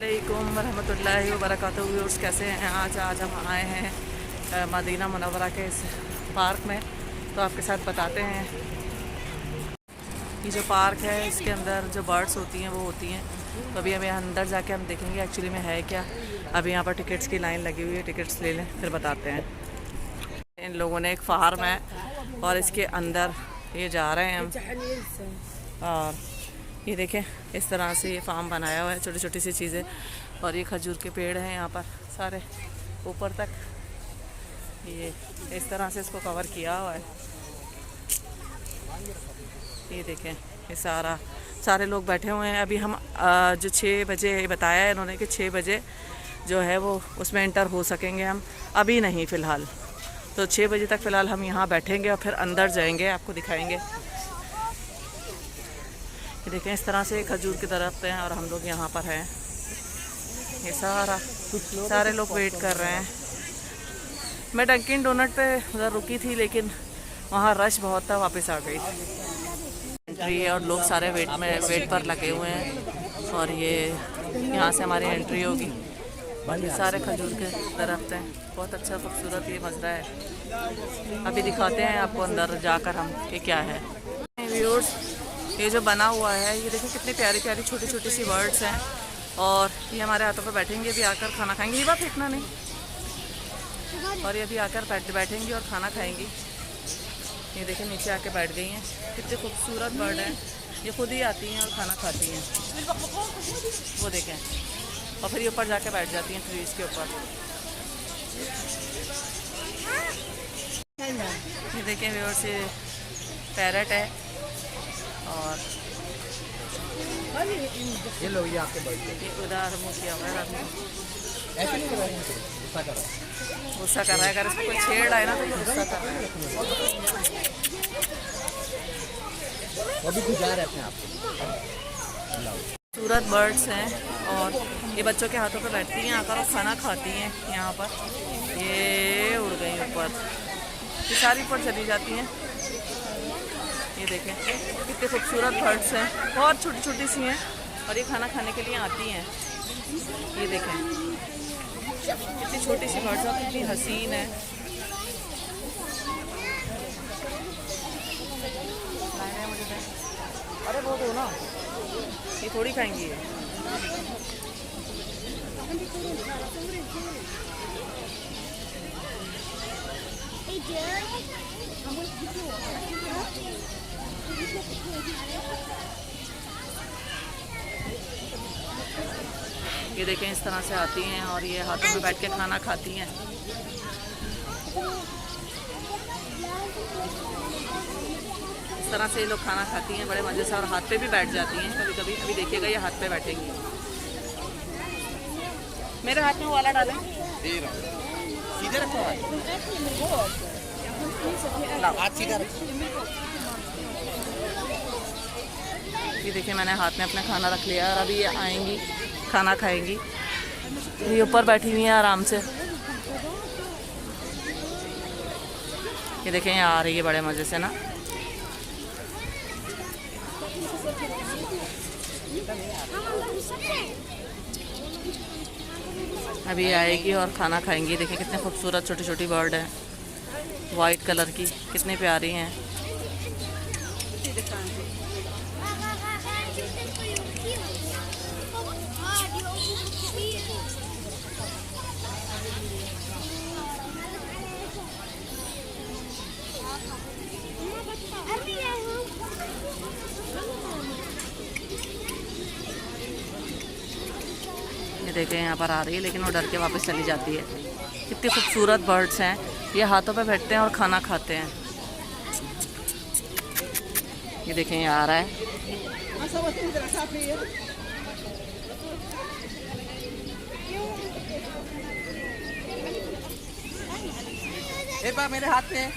वालेकुम रहमतुल्लाहि व बरकातहू। व्यूअर्स कैसे हैं? आज हम आए हैं मदीना मुनव्वरा के इस पार्क में। तो आपके साथ बताते हैं ये जो पार्क है इसके अंदर जो बर्ड्स होती हैं वो होती हैं। तो अभी हमें अंदर जाके हम देखेंगे एक्चुअली में है क्या। अभी यहाँ पर टिकट्स की लाइन लगी हुई है, टिकट्स ले लें फिर बताते हैं। इन लोगों ने एक फार्म है और इसके अंदर ये जा रहे हैं हम। और ये देखें इस तरह से ये फार्म बनाया हुआ है, छोटी छोटी सी चीज़ें। और ये खजूर के पेड़ हैं यहाँ पर सारे ऊपर तक। ये इस तरह से इसको कवर किया हुआ है। ये देखें ये सारे लोग बैठे हुए हैं। अभी हम जो 6 बजे बताया है इन्होंने कि 6 बजे जो है वो उसमें एंटर हो सकेंगे हम, अभी नहीं फ़िलहाल। तो 6 बजे तक फ़िलहाल हम यहाँ बैठेंगे और फिर अंदर जाएंगे, आपको दिखाएंगे। ये देखें इस तरह से खजूर की दरख्त हैं और हम लोग यहाँ पर हैं। ये सारे लोग वेट कर रहे हैं। मैं डंकिन डोनट पे उधर रुकी थी लेकिन वहाँ रश बहुत था, वापस आ गई। एंट्री है और लोग सारे वेट पर लगे हुए हैं। और ये यहाँ से हमारी एंट्री होगी। ये सारे खजूर के दरख्त हैं, बहुत अच्छा खूबसूरत ये मज़रा है। अभी दिखाते हैं आपको अंदर जाकर हम कि क्या है। व्यूअर्स ये जो बना हुआ है ये देखिए कितनी प्यारी प्यारी छोटी छोटी सी बर्ड्स हैं। और ये हमारे हाथों पर बैठेंगे, भी आकर खाना खाएंगे। ये बात फेंकना नहीं। और ये भी आकर बैठेंगी और खाना खाएंगी। ये देखें नीचे आके बैठ गई हैं। कितने खूबसूरत बर्ड हैं। ये खुद ही आती हैं और खाना खाती हैं। वो देखें और फिर ये ऊपर जाके बैठ जाती हैं ट्रीज़ के ऊपर। ये देखें व्यूअर्स ये पैरट है। और ये लो ये आपके बर्थडे ये उधर मुँह किया हुआ है, ऐसे नहीं करा, गुस्सा कर रहा है। गुस्सा कर रहा है। अगर इसको कोई छेड़ रहा है ना तो ये गुस्सा कर रहा है। वो भी गुजार है अपने आप को। खूबसूरत बर्ड्स हैं और ये बच्चों के हाथों पे बैठती हैं आकर और खाना खाती हैं यहाँ पर। ये उड़ गई ऊपर, ये सारी ऊपर चली जाती हैं। ये देखें कितने खूबसूरत बर्ड्स हैं, बहुत छोटी छोटी सी हैं और ये खाना खाने के लिए आती हैं। ये देखें कितनी छोटी सी बर्ड्स और कितनी हसीन है। अरे वो दो ना, ये थोड़ी खाएंगी ये। ये देखें इस तरह से आती हैं और ये हाथों में बैठ के खाना खाती हैं। इस तरह से ये लोग खाना खाती हैं बड़े मज़े से और हाथ पे भी बैठ जाती हैं कभी कभी। अभी देखिएगा ये हाथ पे बैठेंगी। मेरे हाथ में वो वाला डालें, सीधे रखो हाथ सीधा रखो। ये देखिए मैंने हाथ में अपना खाना रख लिया और अभी ये आएंगी खाना खाएंगी। ये ऊपर बैठी हुई हैं आराम से। ये देखें ये आ रही है बड़े मज़े से ना। अभी आएगी और खाना खाएंगी। देखिए कितने खूबसूरत छोटी छोटी बर्ड हैं, वाइट कलर की, कितनी प्यारी हैं। ये देखें यहाँ पर आ रही है लेकिन वो डर के वापस चली जाती है। कितनी खूबसूरत बर्ड्स हैं। ये हाथों पे बैठते हैं और खाना खाते हैं। ये देखें ये आ रहा है। एक बार मेरे हाथ में।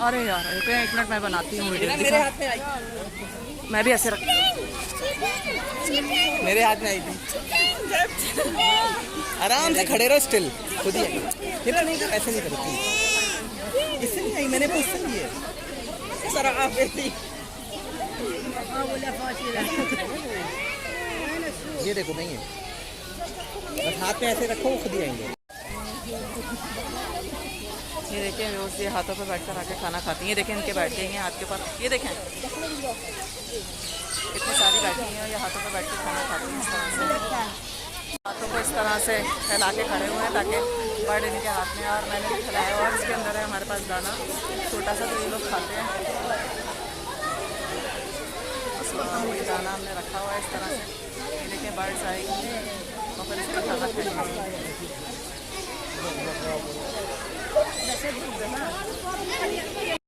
अरे यार एक मिनट मैं बनाती हूँ वीडियो। मेरे हाथ में आई, मैं भी ऐसे रख। मेरे हाथ में आई थी। आराम से खड़े रहो, स्टिल खुद ही आई। फिर नहीं कर, ऐसे नहीं करती। इससे नहीं आई, मैंने उससे ली है। सर आप ये देखो नहीं है। बस हाथ में ऐसे रखो, वो खुद ही आएंगे। ये देखें रोज ये हाथों पे बैठकर आके खाना खाती हैं। ये देखें इनके बैठ गई हैं हाथ के ऊपर, ये देखें कितनी सारी बैठी हैं, ये हाथों पे बैठ के खाना खाती हैं इस तरह से। हाथों को इस तरह से फैला के खड़े हुए हैं ताकि बर्ड इनके हाथ में। और मैंने भी खिलाया और इसके अंदर है हमारे पास दाना छोटा सा, तो ये लोग खाते हैं। ये दाना हमने रखा हुआ है इस तरह से। ये देखें बर्ड्स आएंगे और फिर इसका खाना खाएंगे।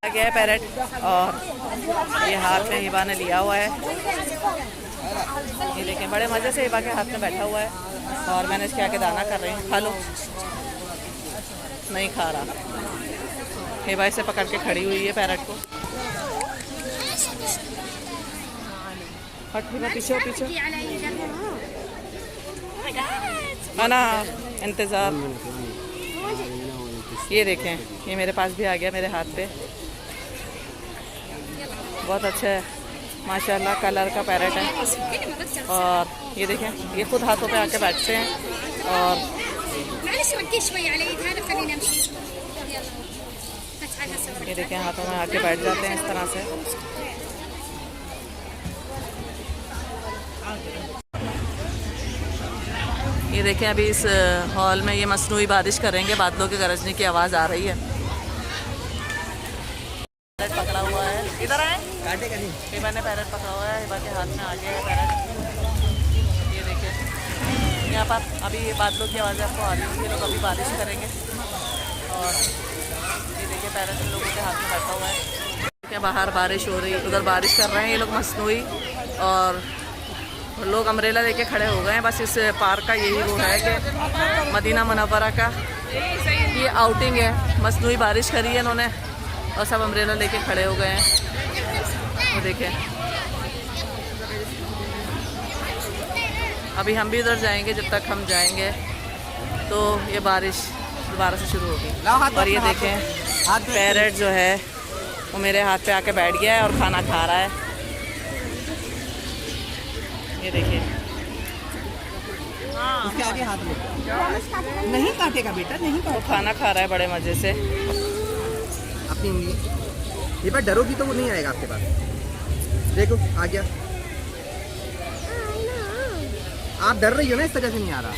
आ गया है पैरेट और ये हाथ में हिबा ने लिया हुआ है। ये देखें बड़े मज़े से हिबा के हाथ में बैठा हुआ है और मैंने इसके आके दाना कर रही हूँ, खा लो। नहीं खा रहा। हिबा इसे पकड़ के खड़ी हुई है पैरेट को। हट हिबा, पीछे पीछे आना, इंतज़ार। ये देखें ये मेरे पास भी आ गया मेरे हाथ पे। बहुत अच्छा है माशाल्लाह, कलर का पैरेट है। और ये देखें ये खुद हाथों पे आके बैठते हैं और ये देखें हाथों में आके बैठ जाते हैं इस तरह से। ये देखें अभी इस हॉल में ये मसनूई बारिश करेंगे, बादलों के गरजने की आवाज़ आ रही है। पैरेट पकड़ा हुआ है, इधर आए, काटेगा नहीं। हिबा ने पैरेट पकड़ा हुआ है, हिबा के हाथ में आ गया है पैरेट। ये देखिए यहाँ पर अभी ये बादलों की आवाज़ें आपको आ रही है। ये लोग अभी बारिश करेंगे और ये देखिए पैरेट इन लोगों के हाथ में बैठा हुआ है। क्या बाहर बारिश हो रही है, उधर बारिश कर रहे हैं ये लोग मसनूई, और लोग अम्ब्रेला लेके खड़े हो गए हैं। बस इस पार्क का यही वो है कि मदीना मुनव्वरा का ये आउटिंग है। मसनूई बारिश करी है इन्होंने और सब अम्ब्रेला लेके खड़े हो गए हैं। वो देखें अभी हम भी उधर जाएंगे, जब तक हम जाएंगे तो ये बारिश दोबारा से शुरू होगी। और ये देखें पैरेट जो है वो मेरे हाथ पे आके बैठ गया है और खाना खा रहा है। ये देखिए उसके आगे हाथ में नहीं काटेगा बेटा, नहीं वो काटेगा। खाना खा रहा है बड़े मज़े से। अपनी उंगली ये बार डरोगी तो वो नहीं आएगा आपके पास। देखो आ गया। आप डर रही हो ना, इस वजह से नहीं आ रहा।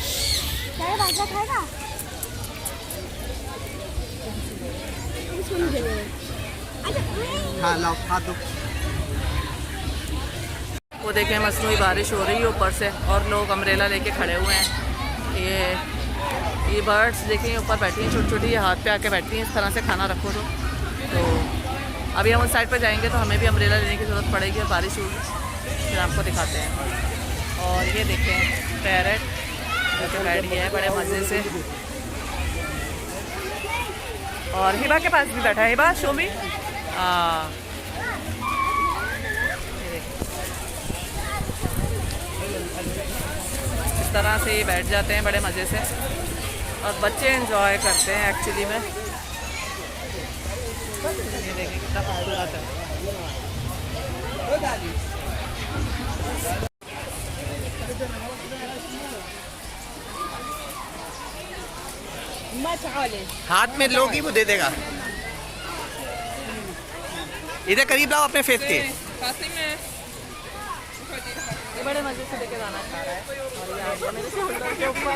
हाँ लाओ हाथ दो। वो देखें मसनूई बारिश हो रही है ऊपर से और लोग अम्ब्रेला लेके खड़े हुए हैं। ये बर्ड्स देखें ऊपर बैठी हैं छोटी छोटी, ये हाथ पे आके बैठती हैं इस तरह से। खाना रखो तो अभी हम उस साइड पे जाएंगे तो हमें भी अम्ब्रेला लेने की ज़रूरत पड़ेगी और बारिश होगी, फिर आपको दिखाते हैं। और ये देखें पैरेट जो कि बैठ गया है बड़े मज़े से। और हिबा के पास भी बैठा है। हिबा शो मी इस तरह से ये बैठ जाते हैं बड़े मज़े से और बच्चे एंजॉय करते हैं एक्चुअली में। ये देखिए कितना खूबसूरत है। हाथ में लोगी वो दे देगा। इधर करीब लाओ अपने फेस के। ये बड़े मजे से देखे दाना खा रहा है और ये आ गया मेरे शोल्डर के ऊपर।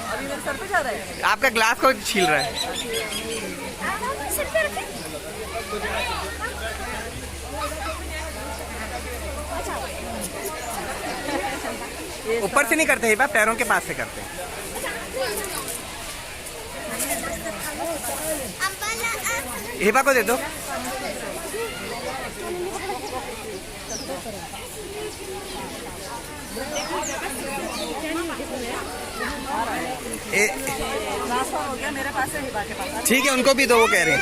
अभी मेरे सर पे जा रहा है। आपका ग्लास को छील रहा है। ऊपर से नहीं करते हिबा, पैरों के पास से करते हैं। हिबा को दे दो। हो गया मेरे पास है, हिबा के पास। ठीक है उनको भी दो, वो कह रहे हैं।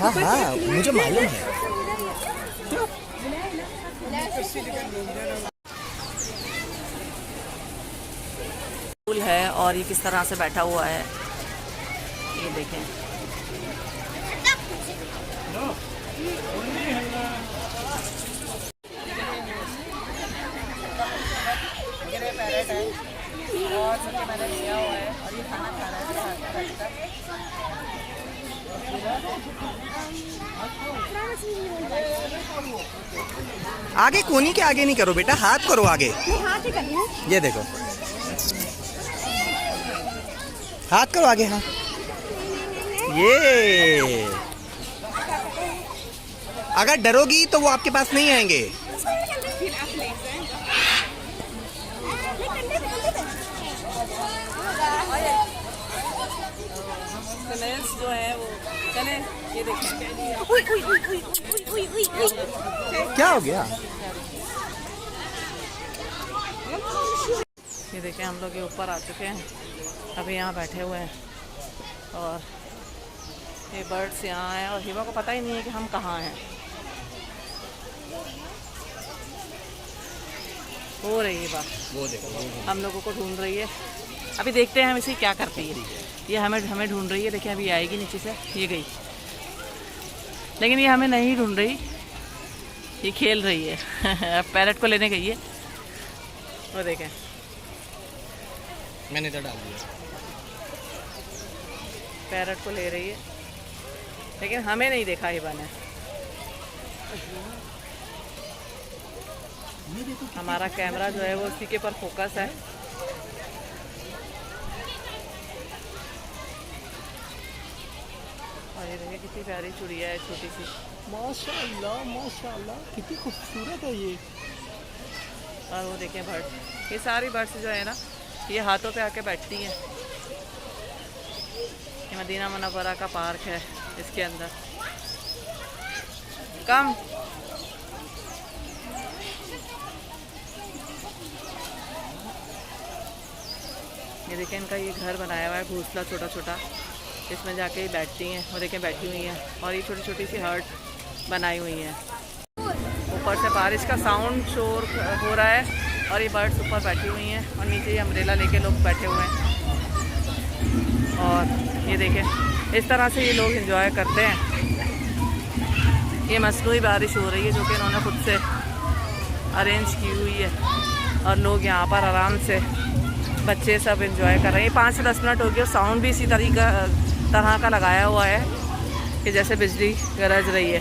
हाँ मुझे मालूम है. फूल है और ये किस तरह से बैठा हुआ है, ये देखें. और मैंने लिया हुआ है और ये खाना खा रहा है. आगे कोनी के आगे नहीं करो बेटा, हाथ करो आगे. ये देखो, हाथ करो आगे. हाँ ये, अगर डरोगी तो वो आपके पास नहीं आएंगे. कलर्स जो है वो चले, ये देखें. क्या हो गया? ये देखें, हम लोग ये ऊपर आ चुके हैं, अभी यहाँ बैठे हुए हैं और ये बर्ड्स यहाँ हैं और हिबा को पता ही नहीं है कि हम कहाँ हैं. हो रही है बात, वो देखो, हम लोगों को ढूंढ रही है. अभी देखते हैं हम इसे क्या करती है. ये हमें ढूंढ रही है. देखिए अभी आएगी नीचे से, ये गई, लेकिन ये हमें नहीं ढूंढ रही, ये खेल रही है. अब पैरट को लेने गई है, वो देखें. मैंने तो डाल दिया. पैरट को ले रही है, लेकिन हमें नहीं देखा हिबा ने. हमारा कैमरा जो है वो उसी के पर फोकस है. और ये देखिए कितनी प्यारी चुड़िया है, छोटी सी. माशाल्लाह माशाल्लाह, कितनी खूबसूरत है ये. और वो देखें बर्ड, ये सारी बर्ड्स जो है ना, ये हाथों पे आके बैठती हैं. ये मदीना मुनव्वरा का पार्क है, इसके अंदर. कम ये देखें, इनका ये घर बनाया हुआ है, घोंसला छोटा छोटा, इसमें जाके ये बैठती हैं. वो देखें बैठी हुई हैं, और ये छोटी छोटी सी हर्ट बनाई हुई हैं. ऊपर से बारिश का साउंड शोर हो रहा है और ये बर्ड्स ऊपर बैठी हुई हैं और नीचे ये अम्ब्रेला लेके लोग बैठे हुए हैं. और ये देखें, इस तरह से ये लोग एंजॉय करते हैं. ये मसनूई बारिश हो रही है जो कि इन्होंने खुद से अरेंज की हुई है और लोग यहाँ पर आराम से, बच्चे सब एंजॉय कर रहे हैं. 5 से 10 मिनट हो गए और साउंड भी इसी तरह का लगाया हुआ है कि जैसे बिजली गरज रही है.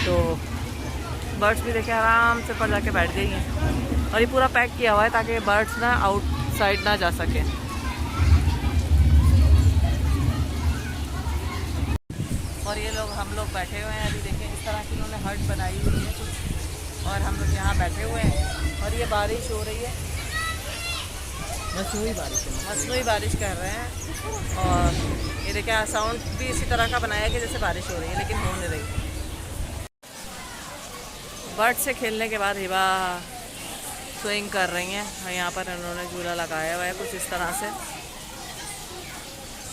तो बर्ड्स भी देखे आराम से ऊपर जाके बैठ गई हैं और ये पूरा पैक किया हुआ है ताकि बर्ड्स ना आउटसाइड ना जा सकें. और ये लोग, हम लोग बैठे हुए हैं. अभी देखें इस तरह की इन्होंने हट बनाई हुई है कुछ, और हम लोग यहाँ बैठे हुए हैं और ये बारिश हो रही है. मसनूई बारिश कर रहे हैं. और ये देखें साउंड भी इसी तरह का बनाया कि जैसे बारिश हो रही है, लेकिन हो नहीं रही. बर्ड से खेलने के बाद हिबा स्विंग कर रही हैं और यहाँ पर इन्होंने झूला लगाया हुआ है कुछ इस तरह से.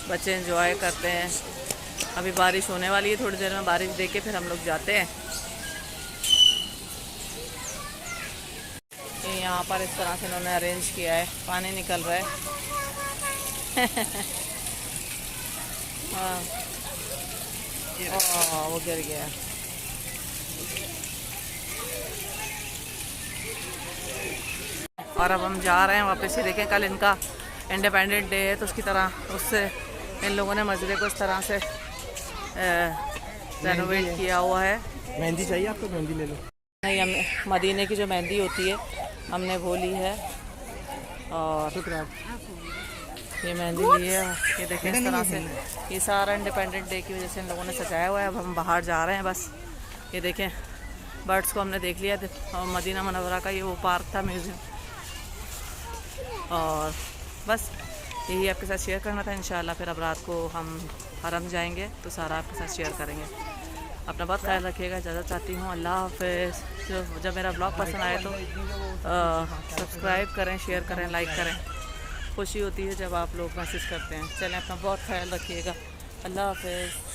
बच्चे एंजॉय करते हैं. अभी बारिश होने वाली है, थोड़ी देर में बारिश देख के फिर हम लोग जाते हैं. ये यहाँ पर इस तरह से इन्होंने अरेंज किया है, पानी निकल रहा है. हाँ वो गिर गया. और अब हम जा रहे हैं वापस. ही देखें, कल इनका इंडिपेंडेंट डे है तो उसकी तरह उससे इन लोगों ने मजरे को इस तरह से रेनोवेट किया हुआ है. मेहंदी चाहिए आपको? मेहंदी ले लो. नहीं, हमने मदीने की जो मेहंदी होती है हमने वो ली है और ये मेहंदी ली है. ये देखें इस तरह से, ये सारा इंडिपेंडेंट डे की वजह से इन लोगों ने सजाया हुआ है. अब हम बाहर जा रहे हैं बस. ये देखें बर्ड्स को हमने देख लिया. और मदीना मुनव्वरा का ये वो पार्क था, म्यूज़ियम. और बस यही आपके साथ शेयर करना था. इंशाल्लाह फिर अब रात को हम हरम जाएंगे तो सारा आपके साथ शेयर करेंगे. अपना बहुत ख्याल रखिएगा, इजाज़त चाहती हूँ। अल्लाह हाफ़िज़। जब मेरा ब्लॉग पसंद आए तो सब्सक्राइब करें, शेयर करें, लाइक करें। खुशी होती है जब आप लोग मैसेज करते हैं। चलें, अपना बहुत ख्याल रखिएगा। अल्लाह हाफ़िज़।